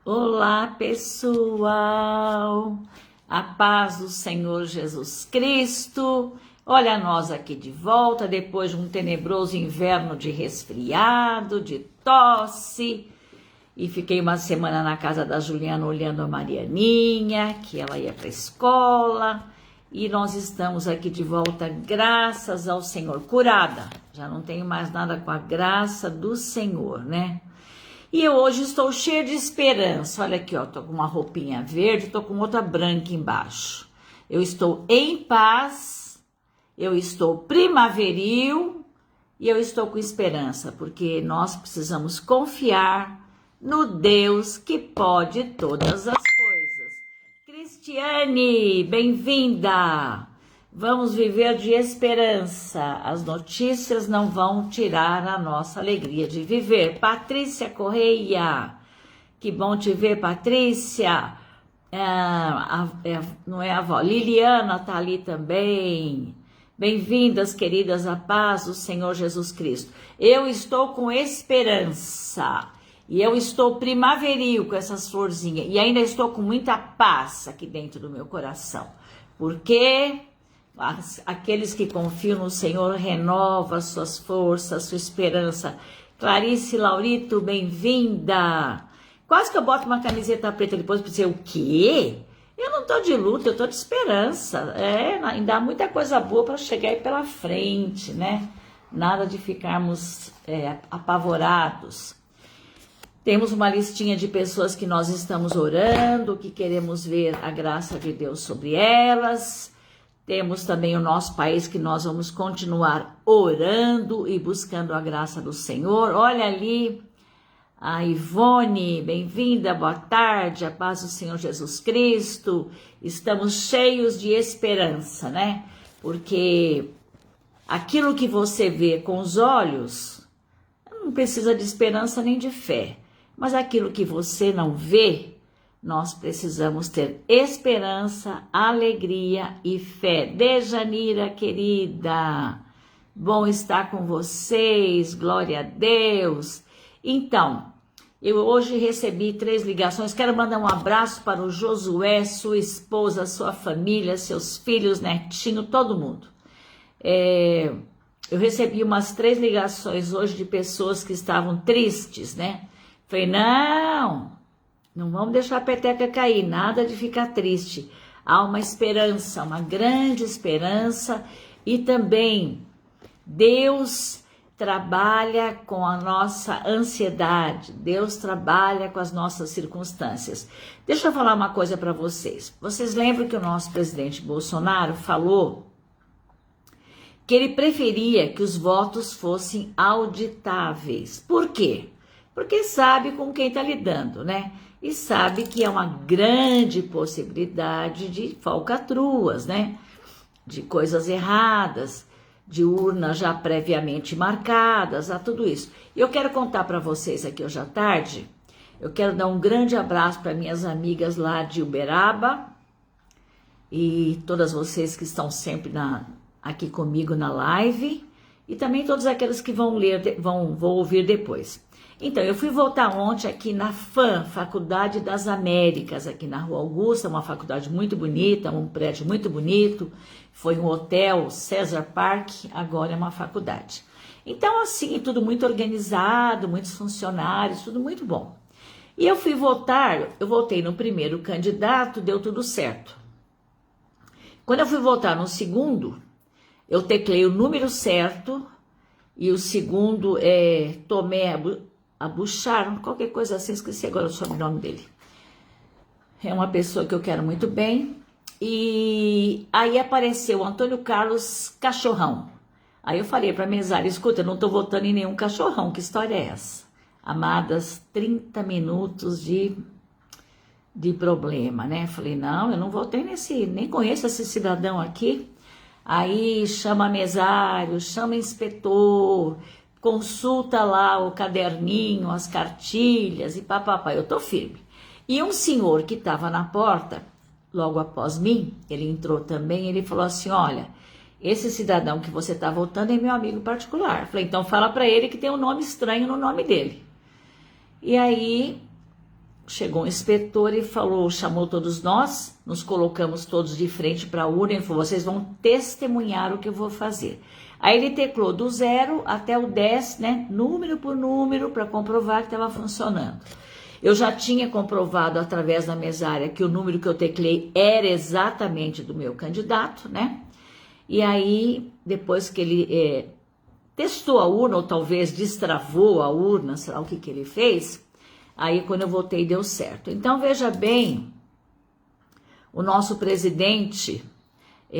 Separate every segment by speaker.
Speaker 1: Olá, pessoal! A paz do Senhor Jesus Cristo. Olha nós aqui de volta depois de um tenebroso inverno de resfriado, de tosse. E fiquei uma semana na casa da Juliana olhando a Marianinha, que ela ia para a escola. E nós estamos aqui de volta, graças ao Senhor, curada. Já não tenho mais nada com a graça do Senhor, né? E eu hoje estou cheia de esperança. Olha aqui, ó, tô com uma roupinha verde, tô com outra branca embaixo. Eu estou em paz, eu estou primaveril e eu estou com esperança, porque nós precisamos confiar no Deus que pode todas as coisas. Cristiane, bem-vinda! Vamos viver de esperança. As notícias não vão tirar a nossa alegria de viver. Patrícia Correia, que bom te ver, Patrícia. Não é a avó? Liliana tá ali também. Bem-vindas, queridas, à paz do Senhor Jesus Cristo. Eu estou com esperança. E eu estou primaveril com essas florzinhas. E ainda estou com muita paz aqui dentro do meu coração. Porque aqueles que confiam no Senhor renova suas forças, sua esperança. Clarice Laurito, bem-vinda. Quase que eu boto uma camiseta preta depois para dizer o quê? Eu não tô de luta, eu tô de esperança. Ainda há muita coisa boa para chegar aí pela frente, né? Nada de ficarmos apavorados. Temos uma listinha de pessoas que nós estamos orando, que queremos ver a graça de Deus sobre elas. Temos também o nosso país que nós vamos continuar orando e buscando a graça do Senhor. Olha ali a Ivone, bem-vinda, boa tarde, a paz do Senhor Jesus Cristo. Estamos cheios de esperança, né? Porque aquilo que você vê com os olhos não precisa de esperança nem de fé. Mas aquilo que você não vê, nós precisamos ter esperança, alegria e fé. Dejanira, querida, bom estar com vocês, glória a Deus. Então, eu hoje recebi 3 ligações, quero mandar um abraço para o Josué, sua esposa, sua família, seus filhos, netinho, todo mundo. Eu recebi umas 3 ligações hoje de pessoas que estavam tristes, né? Falei, não vamos deixar a peteca cair, nada de ficar triste. Há uma esperança, uma grande esperança, e também Deus trabalha com a nossa ansiedade, Deus trabalha com as nossas circunstâncias. Deixa eu falar uma coisa para vocês. Vocês lembram que o nosso presidente Bolsonaro falou que ele preferia que os votos fossem auditáveis. Por quê? Porque sabe com quem está lidando, né? E sabe que é uma grande possibilidade de falcatruas, né? De coisas erradas, de urnas já previamente marcadas, a tudo isso. E eu quero contar para vocês aqui hoje à tarde, eu quero dar um grande abraço para minhas amigas lá de Uberaba e todas vocês que estão sempre aqui comigo na live e também todos aqueles que vão ouvir depois. Então, eu fui voltar ontem aqui na FAM, Faculdade das Américas, aqui na Rua Augusta, uma faculdade muito bonita, um prédio muito bonito, foi um hotel, César Park, agora é uma faculdade. Então, assim, tudo muito organizado, muitos funcionários, tudo muito bom. E eu fui votar, eu votei no primeiro candidato, deu tudo certo. Quando eu fui votar no segundo, eu teclei o número certo, e o segundo é Tomé Abuchar, qualquer coisa assim, esqueci agora o sobrenome dele. É uma pessoa que eu quero muito bem. E aí apareceu o Antônio Carlos Cachorrão. Aí eu falei para a mesária, escuta, eu não estou votando em nenhum cachorrão, que história é essa? Amadas, 30 minutos de problema, né? Falei, não, eu não votei nem conheço esse cidadão aqui. Aí chama mesário, chama inspetor, consulta lá o caderninho, as cartilhas e papapá, eu tô firme. E um senhor que estava na porta, logo após mim, ele entrou também, ele falou assim, olha, esse cidadão que você está votando é meu amigo particular. Falei, então fala para ele que tem um nome estranho no nome dele. E aí chegou um inspetor e falou, chamou todos nós, nos colocamos todos de frente para a urna e falou, vocês vão testemunhar o que eu vou fazer. Aí ele teclou do 0 até o 10, né, número por número, para comprovar que estava funcionando. Eu já tinha comprovado através da mesária que o número que eu teclei era exatamente do meu candidato, né? E aí, depois que ele testou a urna, ou talvez destravou a urna, sei lá o que ele fez, aí quando eu votei deu certo. Então, veja bem, o nosso presidente,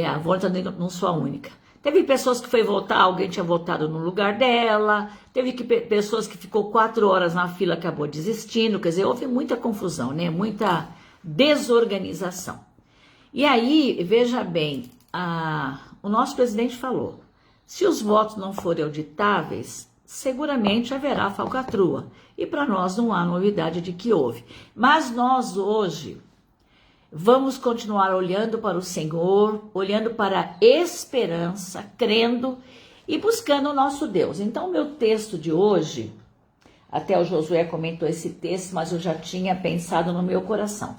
Speaker 1: a votação não sou a única. Teve pessoas que foi votar, alguém tinha votado no lugar dela, teve pessoas que ficou 4 horas na fila e acabou desistindo, quer dizer, houve muita confusão, né? Muita desorganização. E aí, veja bem, o nosso presidente falou, se os votos não forem auditáveis, seguramente haverá falcatrua. E para nós não há novidade de que houve. Mas nós hoje vamos continuar olhando para o Senhor, olhando para a esperança, crendo e buscando o nosso Deus. Então, o meu texto de hoje, até o Josué comentou esse texto, mas eu já tinha pensado no meu coração.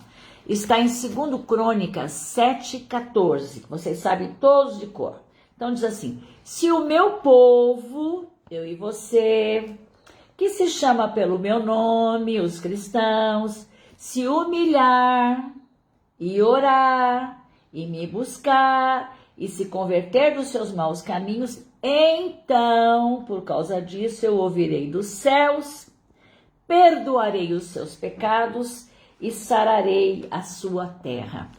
Speaker 1: Está em 2 Crônicas 7,14. Vocês sabem todos de cor. Então, diz assim, se o meu povo, eu e você, que se chama pelo meu nome, os cristãos, se humilhar e orar, e me buscar, e se converter dos seus maus caminhos, então, por causa disso, eu ouvirei dos céus, perdoarei os seus pecados e sararei a sua terra.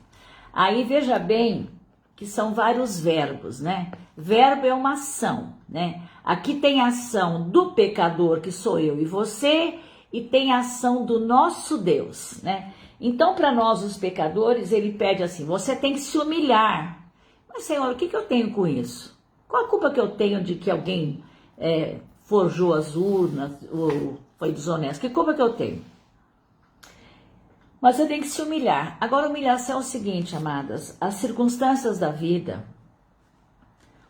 Speaker 1: Aí, veja bem, que são vários verbos, né? Verbo é uma ação, né? Aqui tem a ação do pecador, que sou eu e você, e tem a ação do nosso Deus, né? Então, para nós, os pecadores, ele pede assim, você tem que se humilhar. Mas, Senhor, o que eu tenho com isso? Qual a culpa que eu tenho de que alguém forjou as urnas ou foi desonesto? Que culpa que eu tenho? Mas você tem que se humilhar. Agora, a humilhação é o seguinte, amadas, as circunstâncias da vida,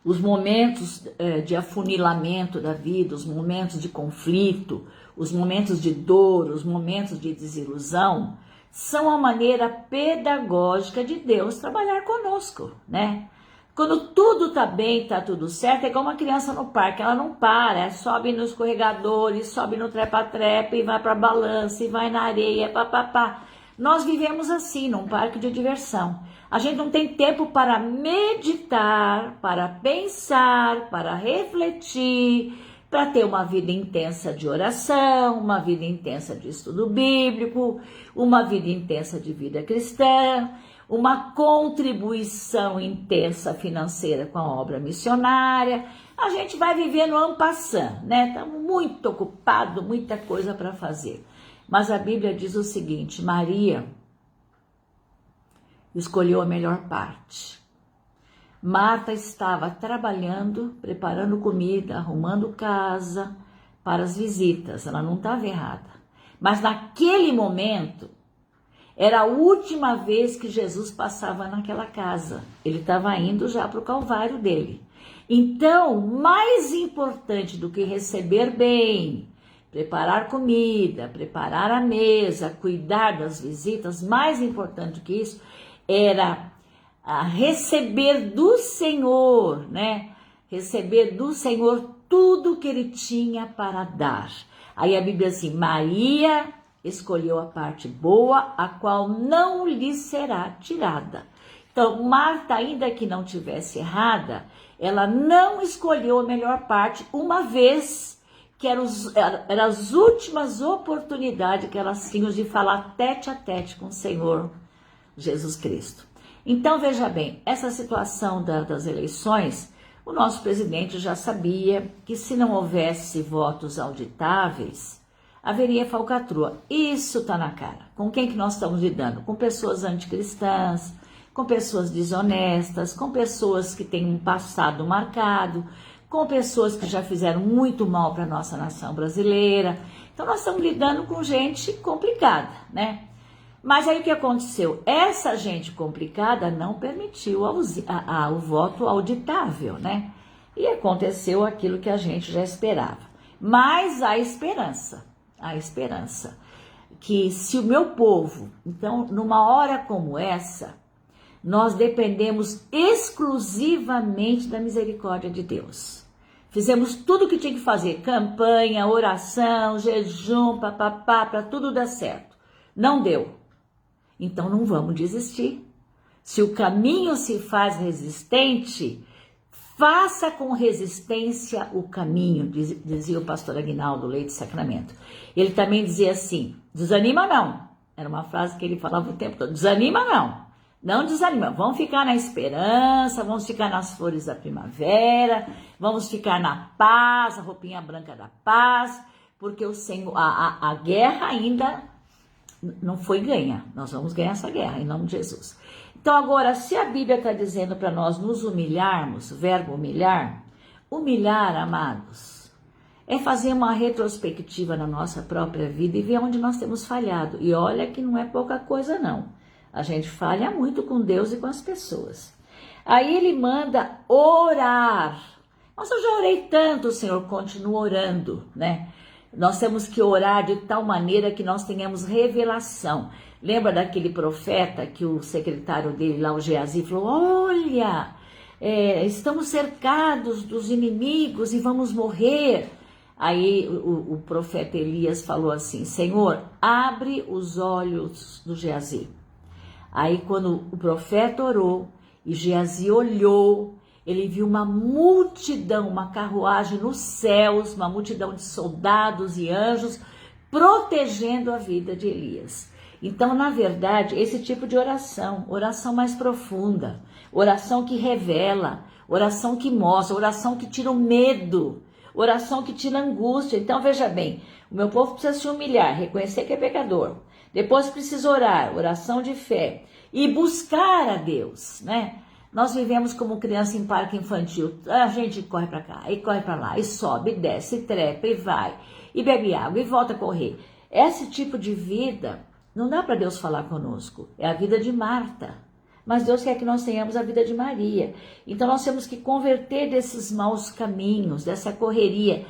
Speaker 1: os momentos de afunilamento da vida, os momentos de conflito, os momentos de dor, os momentos de desilusão, são a maneira pedagógica de Deus trabalhar conosco, né? Quando tudo tá bem, tá tudo certo, é igual uma criança no parque, ela não para, sobe no escorregador, e sobe no trepa-trepa, e vai pra balança, e vai na areia, papapá. Nós vivemos assim, num parque de diversão. A gente não tem tempo para meditar, para pensar, para refletir, para ter uma vida intensa de oração, uma vida intensa de estudo bíblico, uma vida intensa de vida cristã, uma contribuição intensa financeira com a obra missionária. A gente vai vivendo en passant, né? Estamos muito ocupados, muita coisa para fazer. Mas a Bíblia diz o seguinte, Maria escolheu a melhor parte. Marta estava trabalhando, preparando comida, arrumando casa para as visitas. Ela não estava errada. Mas naquele momento, era a última vez que Jesus passava naquela casa. Ele estava indo já para o Calvário dele. Então, mais importante do que receber bem, preparar comida, preparar a mesa, cuidar das visitas, mais importante do que isso, era receber do Senhor, né? Receber do Senhor tudo que ele tinha para dar. Aí a Bíblia diz assim, Maria escolheu a parte boa, a qual não lhe será tirada. Então, Marta, ainda que não tivesse errada, ela não escolheu a melhor parte, uma vez que eram as últimas oportunidades que elas tinham de falar tete a tete com o Senhor Jesus Cristo. Então, veja bem, essa situação das eleições, o nosso presidente já sabia que se não houvesse votos auditáveis, haveria falcatrua. Isso está na cara. Com quem que nós estamos lidando? Com pessoas anticristãs, com pessoas desonestas, com pessoas que têm um passado marcado, com pessoas que já fizeram muito mal para a nossa nação brasileira. Então, nós estamos lidando com gente complicada, né? Mas aí o que aconteceu? Essa gente complicada não permitiu o voto auditável, né? E aconteceu aquilo que a gente já esperava. Mas há esperança, que se o meu povo, então, numa hora como essa, nós dependemos exclusivamente da misericórdia de Deus. Fizemos tudo o que tinha que fazer, campanha, oração, jejum, papapá, para tudo dar certo. Não deu. Então não vamos desistir. Se o caminho se faz resistente, faça com resistência o caminho, dizia o pastor Aguinaldo Leite Sacramento. Ele também dizia assim, desanima não. Era uma frase que ele falava o tempo todo, desanima não. Não desanima, vamos ficar na esperança, vamos ficar nas flores da primavera, vamos ficar na paz, a roupinha branca da paz, porque o Senhor, a guerra ainda não foi ganha. Nós vamos ganhar essa guerra, em nome de Jesus. Então agora, se a Bíblia está dizendo para nós nos humilharmos, verbo humilhar, humilhar, amados, é fazer uma retrospectiva na nossa própria vida e ver onde nós temos falhado. E olha que não é pouca coisa não. A gente falha muito com Deus e com as pessoas. Aí ele manda orar. Nossa, eu já orei tanto, Senhor, continua orando, né? Nós temos que orar de tal maneira que nós tenhamos revelação. Lembra daquele profeta que o secretário dele lá, o Geazi, falou, olha, estamos cercados dos inimigos e vamos morrer. Aí o profeta Elias falou assim, Senhor, abre os olhos do Geazi. Aí quando o profeta orou e Geazi olhou, ele viu uma multidão, uma carruagem nos céus, uma multidão de soldados e anjos protegendo a vida de Elias. Então, na verdade, esse tipo de oração, oração mais profunda, oração que revela, oração que mostra, oração que tira o medo, oração que tira a angústia. Então, veja bem, o meu povo precisa se humilhar, reconhecer que é pecador. Depois precisa orar, oração de fé e buscar a Deus, né? Nós vivemos como criança em parque infantil, a gente corre para cá, e corre para lá, e sobe, e desce, e trepa, e vai, e bebe água, e volta a correr. Esse tipo de vida, não dá para Deus falar conosco, é a vida de Marta. Mas Deus quer que nós tenhamos a vida de Maria. Então nós temos que converter desses maus caminhos, dessa correria.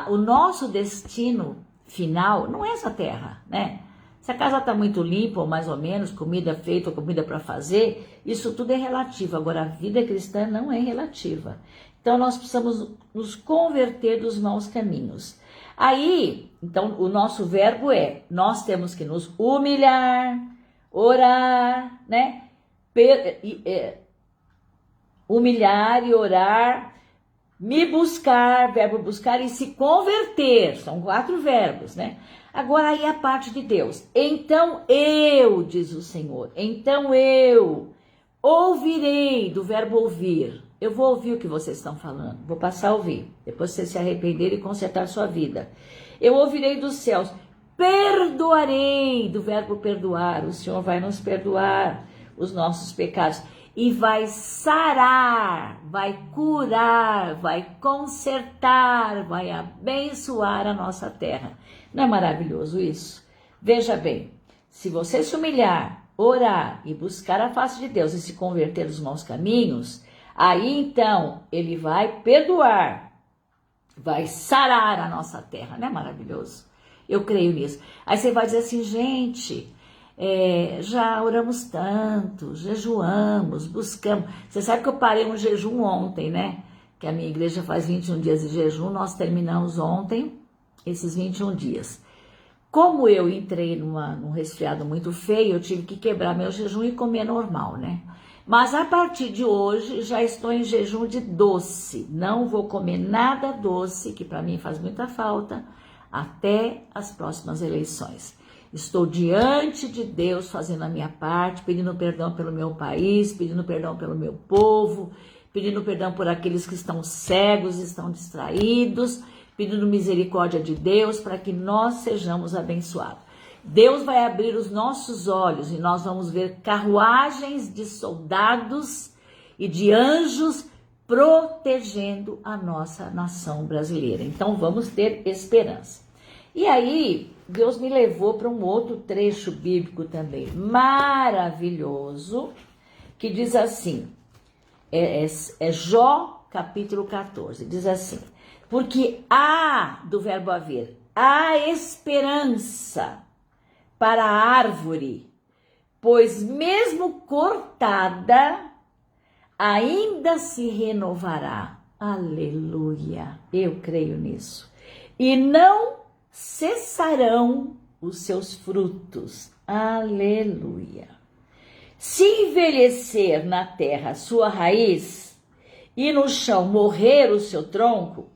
Speaker 1: O nosso destino final não é essa terra, né? Se a casa está muito limpa, ou mais ou menos, comida feita ou comida para fazer, isso tudo é relativo. Agora, a vida cristã não é relativa. Então, nós precisamos nos converter dos maus caminhos. Aí, então, o nosso verbo é, nós temos que nos humilhar, orar, né? Humilhar e orar, me buscar, verbo buscar, e se converter. São 4 verbos, né? Agora aí a parte de Deus. Então eu, diz o Senhor, então eu ouvirei, do verbo ouvir. Eu vou ouvir o que vocês estão falando, vou passar a ouvir. Depois vocês se arrependerem e consertar sua vida. Eu ouvirei dos céus, perdoarei, do verbo perdoar. O Senhor vai nos perdoar os nossos pecados. E vai sarar, vai curar, vai consertar, vai abençoar a nossa terra. Não é maravilhoso isso? Veja bem, se você se humilhar, orar e buscar a face de Deus e se converter dos maus caminhos, aí então ele vai perdoar, vai sarar a nossa terra. Não é maravilhoso? Eu creio nisso. Aí você vai dizer assim, gente... já oramos tanto, jejuamos, buscamos. Você sabe que eu parei um jejum ontem, né? Que a minha igreja faz 21 dias de jejum, nós terminamos ontem esses 21 dias. Como eu entrei num resfriado muito feio, eu tive que quebrar meu jejum e comer normal, né? Mas a partir de hoje já estou em jejum de doce. Não vou comer nada doce, que para mim faz muita falta, até as próximas eleições. Estou diante de Deus fazendo a minha parte, pedindo perdão pelo meu país, pedindo perdão pelo meu povo, pedindo perdão por aqueles que estão cegos, estão distraídos, pedindo misericórdia de Deus para que nós sejamos abençoados. Deus vai abrir os nossos olhos e nós vamos ver carruagens de soldados e de anjos protegendo a nossa nação brasileira. Então vamos ter esperança. E aí... Deus me levou para um outro trecho bíblico também, maravilhoso, que diz assim, é Jó capítulo 14, diz assim, porque há, do verbo haver, há esperança para a árvore, pois mesmo cortada, ainda se renovará. Aleluia, eu creio nisso. E não cessarão os seus frutos. Aleluia. Se envelhecer na terra sua raiz e no chão morrer o seu tronco,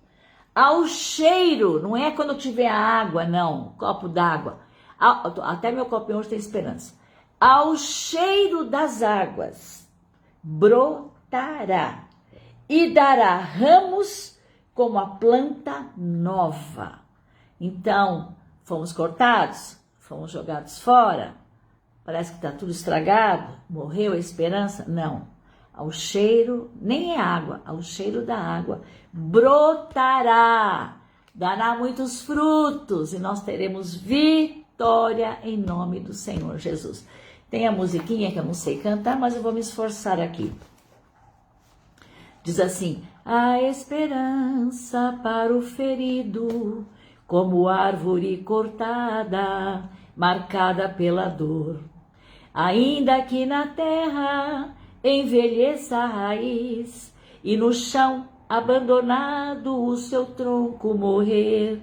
Speaker 1: ao cheiro, não é quando tiver água, não, copo d'água. Até meu copinho hoje tem esperança. Ao cheiro das águas, brotará e dará ramos como a planta nova. Então, fomos cortados, fomos jogados fora, parece que está tudo estragado, morreu a esperança? Não. Ao cheiro, nem é água, ao cheiro da água, brotará, dará muitos frutos e nós teremos vitória em nome do Senhor Jesus. Tem a musiquinha que eu não sei cantar, mas eu vou me esforçar aqui. Diz assim: a esperança para o ferido, como árvore cortada, marcada pela dor. Ainda que na terra envelheça a raiz e no chão abandonado o seu tronco morrer,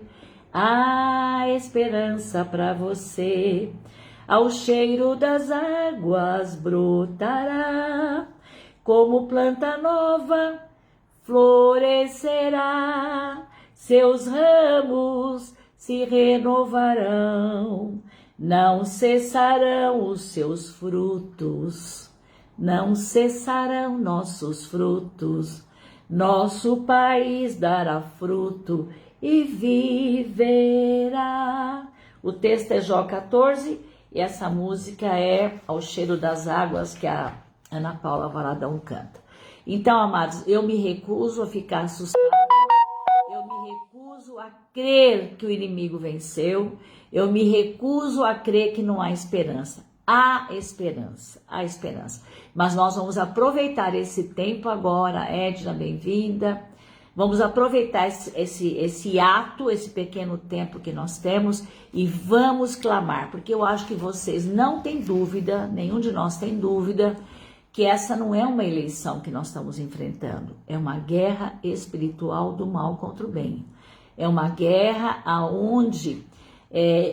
Speaker 1: há esperança para você. Ao cheiro das águas brotará, como planta nova florescerá, seus ramos se renovarão, não cessarão os seus frutos, não cessarão nossos frutos, nosso país dará fruto e viverá. O texto é Jó 14 e essa música é Ao Cheiro das Águas, que a Ana Paula Valadão canta. Então, amados, eu me recuso a ficar assustado, eu me recuso a crer que o inimigo venceu, eu me recuso a crer que não há esperança. Há esperança, há esperança. Mas nós vamos aproveitar esse tempo agora, Edna, bem-vinda. Vamos aproveitar esse ato, esse pequeno tempo que nós temos e vamos clamar, porque eu acho que vocês não têm dúvida, nenhum de nós tem dúvida, que essa não é uma eleição que nós estamos enfrentando, é uma guerra espiritual do mal contra o bem. É uma guerra onde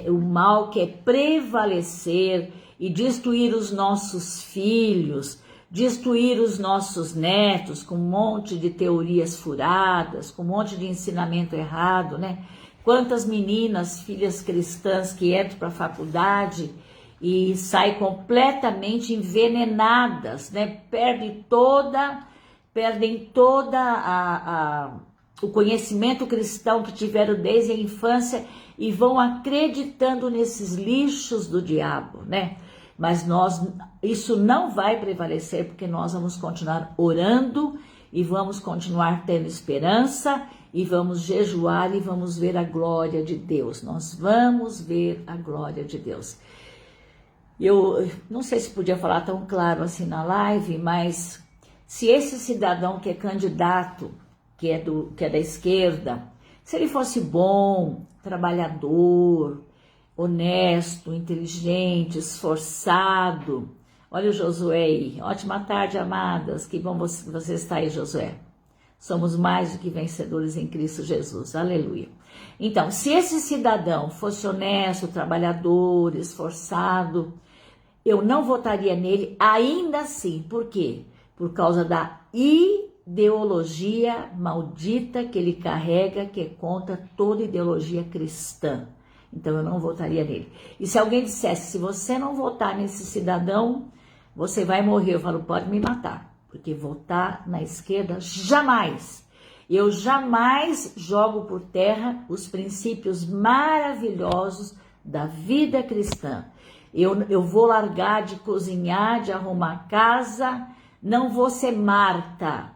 Speaker 1: o mal quer prevalecer e destruir os nossos filhos, destruir os nossos netos com um monte de teorias furadas, com um monte de ensinamento errado, né? Quantas meninas, filhas cristãs que entram para a faculdade e saem completamente envenenadas, né? Perdem toda o conhecimento cristão que tiveram desde a infância e vão acreditando nesses lixos do diabo, né? Mas isso não vai prevalecer, porque nós vamos continuar orando e vamos continuar tendo esperança e vamos jejuar e vamos ver a glória de Deus. Nós vamos ver a glória de Deus. Eu não sei se podia falar tão claro assim na live, mas se esse cidadão que é candidato, que é da esquerda, se ele fosse bom, trabalhador, honesto, inteligente, esforçado. Olha o Josué aí. Ótima tarde, amadas. Que bom você está aí, Josué. Somos mais do que vencedores em Cristo Jesus. Aleluia. Então, se esse cidadão fosse honesto, trabalhador, esforçado, eu não votaria nele ainda assim. Por quê? Por causa da ideologia maldita que ele carrega, que é contra toda ideologia cristã. Então eu não votaria nele. E se alguém dissesse, se você não votar nesse cidadão, você vai morrer. Eu falo, pode me matar. Porque votar na esquerda, jamais. Eu jamais jogo por terra os princípios maravilhosos da vida cristã. Eu vou largar de cozinhar, de arrumar casa, não vou ser Marta.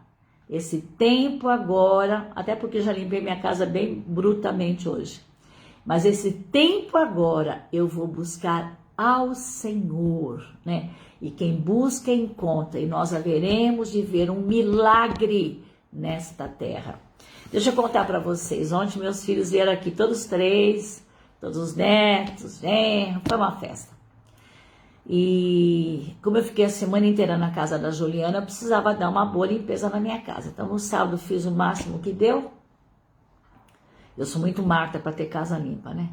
Speaker 1: Esse tempo agora, até porque já limpei minha casa bem brutamente hoje. Mas esse tempo agora eu vou buscar ao Senhor, né? E quem busca encontra, e nós haveremos de ver um milagre nesta terra. Deixa eu contar para vocês, ontem meus filhos vieram aqui, todos três, todos os netos, foi uma festa. E como eu fiquei a semana inteira na casa da Juliana, eu precisava dar uma boa limpeza na minha casa. Então no sábado fiz o máximo que deu. Eu sou muito Marta para ter casa limpa, né?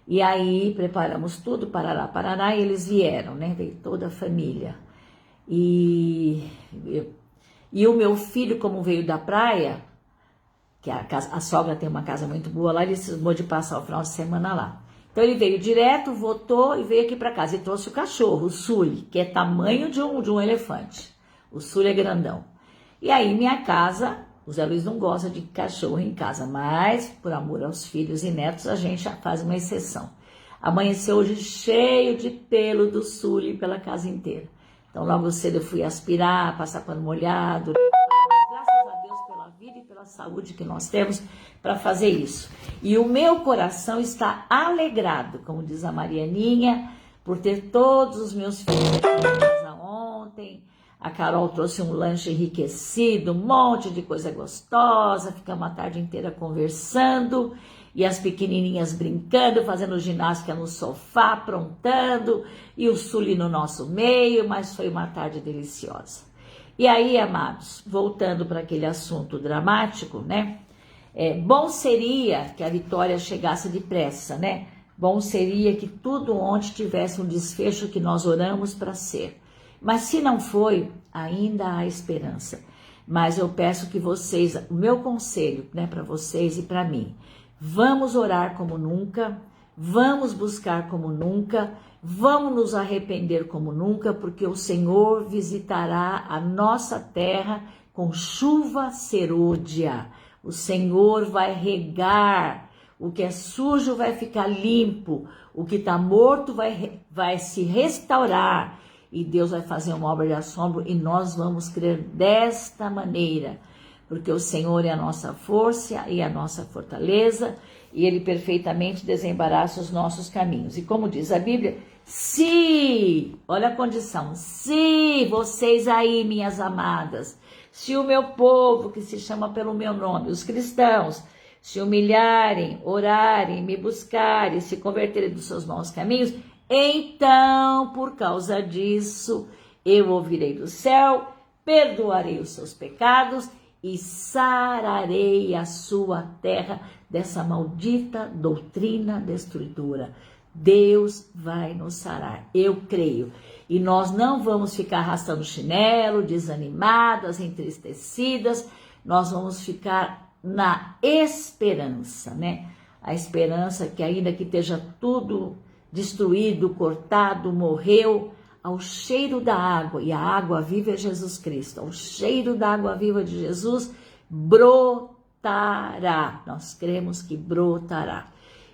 Speaker 1: E aí preparamos tudo, parará, e eles vieram, né? Veio toda a família. E o meu filho, como veio da praia, que a sogra tem uma casa muito boa lá, ele cismou de passar o final de semana lá. Então ele veio direto, votou e veio aqui para casa. E trouxe o cachorro, o Sully, que é tamanho de um elefante. O Sully é grandão. E aí minha casa, o Zé Luiz não gosta de cachorro em casa, mas por amor aos filhos e netos a gente faz uma exceção. Amanheceu hoje cheio de pelo do Sully pela casa inteira. Então logo cedo eu fui aspirar, passar pano molhado. Graças a Deus pela vida e pela saúde que nós temos para fazer isso. E o meu coração está alegrado, como diz a Marianinha, por ter todos os meus filhos aqui na casa ontem. A Carol trouxe um lanche enriquecido, um monte de coisa gostosa, ficamos a tarde inteira conversando, e as pequenininhas brincando, fazendo ginástica no sofá, aprontando, e o Sully no nosso meio, mas foi uma tarde deliciosa. E aí, amados, voltando para aquele assunto dramático, né? Bom seria que a vitória chegasse depressa, né? Bom seria que tudo ontem tivesse um desfecho que nós oramos para ser. Mas se não foi, ainda há esperança. Mas eu peço que vocês, o meu conselho, né, para vocês e para mim, vamos orar como nunca, vamos buscar como nunca, vamos nos arrepender como nunca, porque o Senhor visitará a nossa terra com chuva serôdia. O Senhor vai regar, o que é sujo vai ficar limpo, o que está morto vai se restaurar, e Deus vai fazer uma obra de assombro, e nós vamos crer desta maneira, porque o Senhor é a nossa força e a nossa fortaleza, e Ele perfeitamente desembaraça os nossos caminhos. E como diz a Bíblia, se, olha a condição, se vocês aí, minhas amadas, se o meu povo, que se chama pelo meu nome, os cristãos, se humilharem, orarem, me buscarem, se converterem dos seus maus caminhos, então, por causa disso, eu ouvirei do céu, perdoarei os seus pecados e sararei a sua terra dessa maldita doutrina destruidora. Deus vai nos sarar, eu creio. E nós não vamos ficar arrastando chinelo, desanimadas, entristecidas, nós vamos ficar na esperança, né? A esperança que ainda que esteja tudo destruído, cortado, morreu, ao cheiro da água, e a água viva é Jesus Cristo, ao cheiro da água viva de Jesus, brotará. Nós cremos que brotará.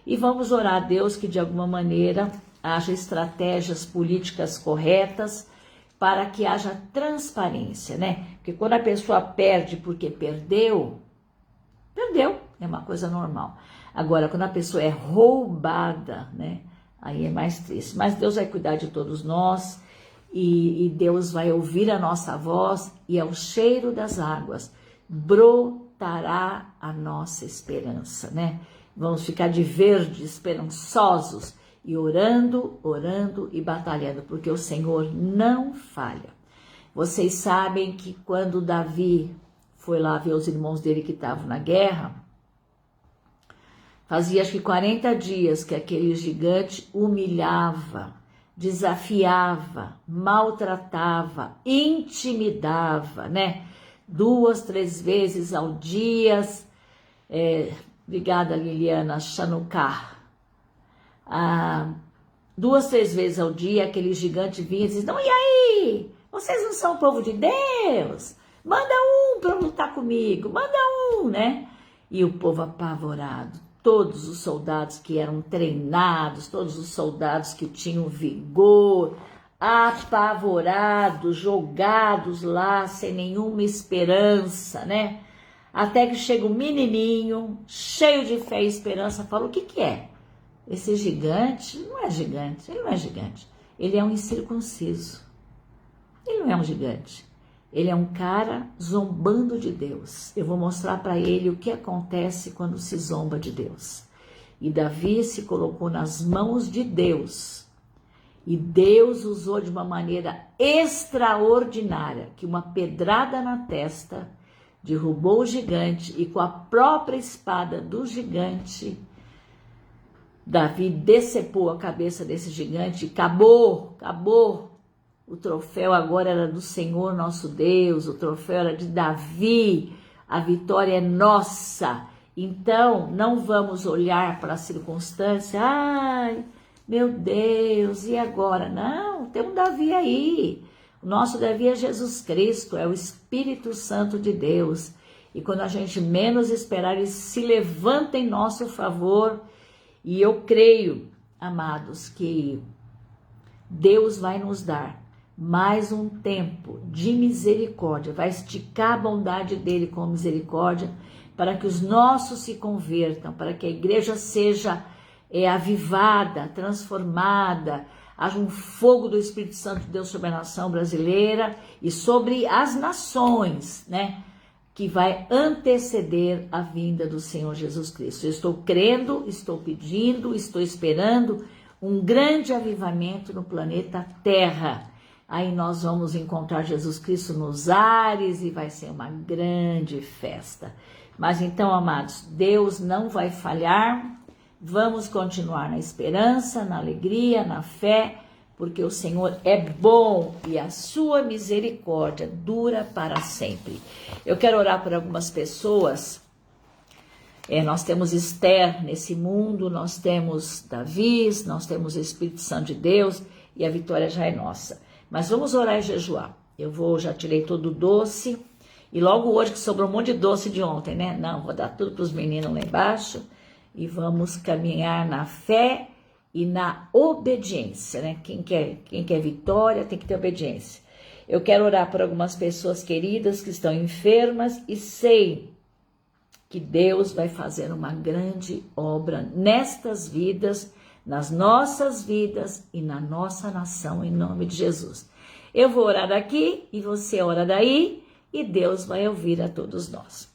Speaker 1: E vamos orar a Deus que de alguma maneira haja estratégias políticas corretas para que haja transparência, né? Porque quando a pessoa perde porque perdeu, é uma coisa normal. Agora, quando a pessoa é roubada, né? Aí é mais triste. Mas Deus vai cuidar de todos nós e Deus vai ouvir a nossa voz e ao cheiro das águas brotará a nossa esperança, né? Vamos ficar de verde, esperançosos e orando, orando e batalhando, porque o Senhor não falha. Vocês sabem que quando Davi foi lá ver os irmãos dele que estavam na guerra, fazia acho que 40 dias que aquele gigante humilhava, desafiava, maltratava, intimidava, né? 2, 3 vezes ao dia. Obrigada, Liliana Chanucar. 2, 3 vezes ao dia aquele gigante vinha e dizia, não, e aí? Vocês não são o povo de Deus? Manda um para lutar comigo, manda um, né? E o povo apavorado. Todos os soldados que eram treinados, todos os soldados que tinham vigor, apavorados, jogados lá sem nenhuma esperança, né? Até que chega um menininho, cheio de fé e esperança, fala, o que que é? Esse gigante não é gigante, ele não é gigante, ele é um incircunciso, ele não é um gigante. Ele é um cara zombando de Deus. Eu vou mostrar para ele o que acontece quando se zomba de Deus. E Davi se colocou nas mãos de Deus. E Deus usou de uma maneira extraordinária, que uma pedrada na testa derrubou o gigante, e com a própria espada do gigante, Davi decepou a cabeça desse gigante. Acabou. O troféu agora era do Senhor nosso Deus, o troféu era de Davi, a vitória é nossa. Então, não vamos olhar para a circunstância, ai, meu Deus, e agora? Não, tem um Davi aí. O nosso Davi é Jesus Cristo, é o Espírito Santo de Deus. E quando a gente menos esperar, ele se levanta em nosso favor. E eu creio, amados, que Deus vai nos dar mais um tempo de misericórdia, vai esticar a bondade dele com misericórdia, para que os nossos se convertam, para que a igreja seja avivada, transformada, haja um fogo do Espírito Santo de Deus sobre a nação brasileira e sobre as nações, né? Que vai anteceder a vinda do Senhor Jesus Cristo. Eu estou crendo, estou pedindo, estou esperando um grande avivamento no planeta Terra. Aí nós vamos encontrar Jesus Cristo nos ares e vai ser uma grande festa. Mas então, amados, Deus não vai falhar. Vamos continuar na esperança, na alegria, na fé, porque o Senhor é bom e a sua misericórdia dura para sempre. Eu quero orar por algumas pessoas. Nós temos Esther nesse mundo, nós temos Davi, nós temos o Espírito Santo de Deus e a vitória já é nossa. Mas vamos orar e jejuar. Já tirei todo o doce e logo hoje que sobrou um monte de doce de ontem, né? Não, vou dar tudo para os meninos lá embaixo e vamos caminhar na fé e na obediência, né? Quem quer vitória tem que ter obediência. Eu quero orar por algumas pessoas queridas que estão enfermas e sei que Deus vai fazer uma grande obra nestas vidas, nas nossas vidas e na nossa nação, em nome de Jesus. Eu vou orar daqui e você ora daí e Deus vai ouvir a todos nós.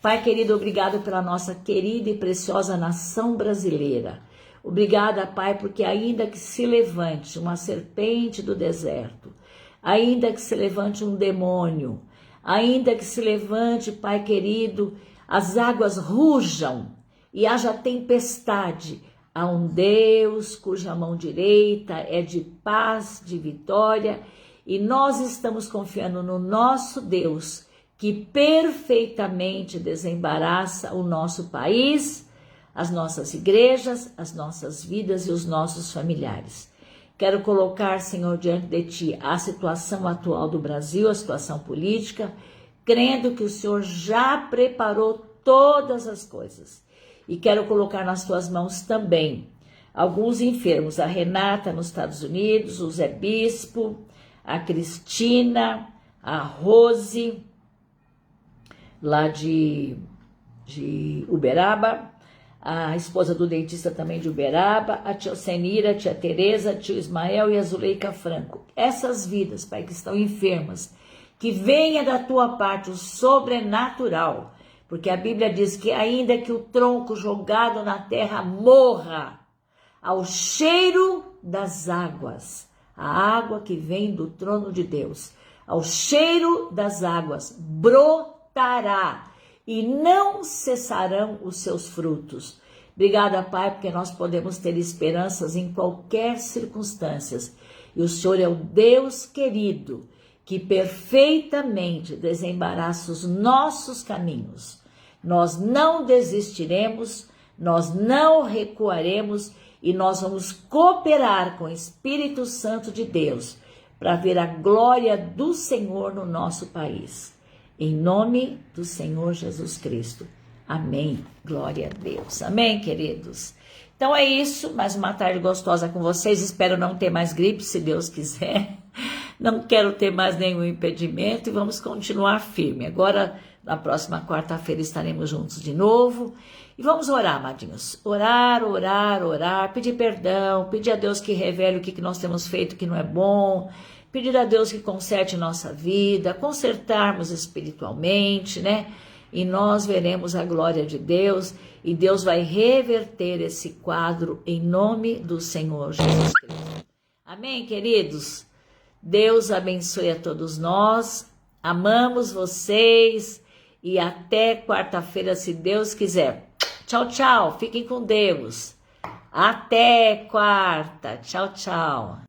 Speaker 1: Pai querido, obrigado pela nossa querida e preciosa nação brasileira. Obrigada, Pai, porque ainda que se levante uma serpente do deserto, ainda que se levante um demônio, ainda que se levante, Pai querido, as águas rujam e haja tempestade, há um Deus cuja mão direita é de paz, de vitória, e nós estamos confiando no nosso Deus, que perfeitamente desembaraça o nosso país, as nossas igrejas, as nossas vidas e os nossos familiares. Quero colocar, Senhor, diante de Ti a situação atual do Brasil, a situação política, crendo que o Senhor já preparou todas as coisas. E quero colocar nas Tuas mãos também alguns enfermos, a Renata nos Estados Unidos, o Zé Bispo, a Cristina, a Rose, lá de Uberaba, a esposa do dentista também de Uberaba, a tia Senira, a tia Tereza, tio Ismael e a Zuleika Franco. Essas vidas, Pai, que estão enfermas, que venha da Tua parte o sobrenatural, porque a Bíblia diz que ainda que o tronco jogado na terra morra, ao cheiro das águas, a água que vem do trono de Deus, ao cheiro das águas brotará e não cessarão os seus frutos. Obrigada, Pai, porque nós podemos ter esperanças em qualquer circunstância. E o Senhor é o Deus querido, que perfeitamente desembaraça os nossos caminhos. Nós não desistiremos, nós não recuaremos e nós vamos cooperar com o Espírito Santo de Deus para ver a glória do Senhor no nosso país. Em nome do Senhor Jesus Cristo. Amém. Glória a Deus. Amém, queridos. Então é isso. Mais uma tarde gostosa com vocês. Espero não ter mais gripe, se Deus quiser. Não quero ter mais nenhum impedimento e vamos continuar firme. Agora, na próxima quarta-feira, estaremos juntos de novo. E vamos orar, amadinhos. Orar, pedir perdão, pedir a Deus que revele o que nós temos feito que não é bom, pedir a Deus que conserte nossa vida, consertarmos espiritualmente, né? e nós veremos a glória de Deus e Deus vai reverter esse quadro em nome do Senhor Jesus Cristo. Amém, queridos? Deus abençoe a todos nós, amamos vocês e até quarta-feira, se Deus quiser. Tchau, tchau, fiquem com Deus. Até quarta, tchau, tchau.